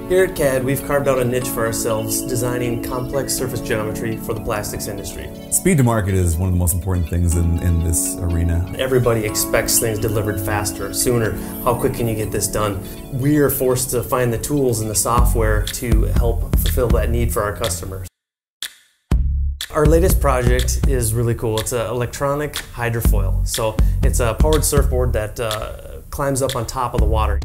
Here at CAD, we've carved out a niche for ourselves, designing complex surface geometry for the plastics industry. Speed to market is one of the most important things in this arena. Everybody expects things delivered faster, sooner. How quick can you get this done? We are forced to find the tools and the software to help fulfill that need for our customers. Our latest project is really cool. It's an electronic hydrofoil. So it's a powered surfboard that climbs up on top of the water.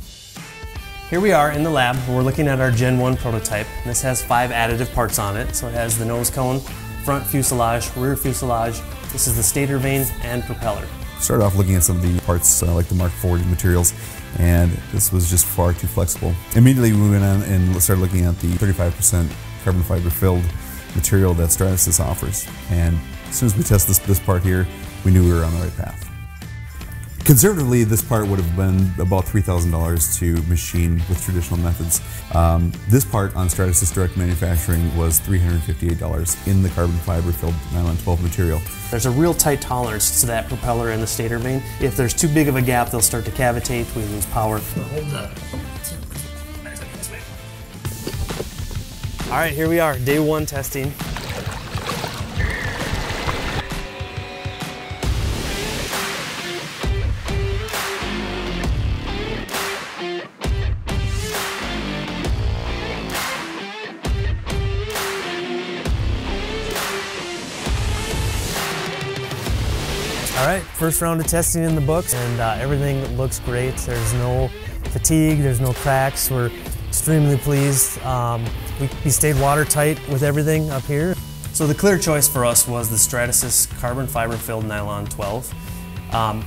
Here we are in the lab. We're looking at our Gen 1 prototype. This has 5 additive parts on it. So it has the nose cone, front fuselage, rear fuselage. This is the stator vane and propeller. Started off looking at some of the parts like the Mark 40 materials, and this was just far too flexible. Immediately we went on and started looking at the 35% carbon fiber filled material that Stratasys offers. And as soon as we tested this part here, we knew we were on the right path. Conservatively, this part would have been about $3,000 to machine with traditional methods. This part on Stratasys Direct Manufacturing was $358 in the carbon fiber filled nylon 12 material. There's a real tight tolerance to that propeller and the stator vane. If there's too big of a gap, they'll start to cavitate, we lose power. All right, here we are, day 1 testing. All right, first round of testing in the books, and everything looks great. There's no fatigue, there's no cracks. We're extremely pleased. We stayed watertight with everything up here. So the clear choice for us was the Stratasys carbon fiber filled nylon 12.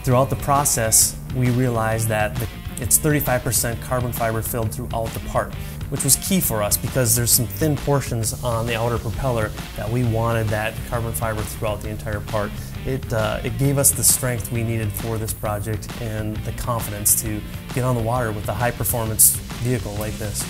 Throughout the process, we realized that it's 35% carbon fiber filled throughout the part, which was key for us because there's some thin portions on the outer propeller that we wanted that carbon fiber throughout the entire part. It gave us the strength we needed for this project and the confidence to get on the water with a high performance vehicle like this.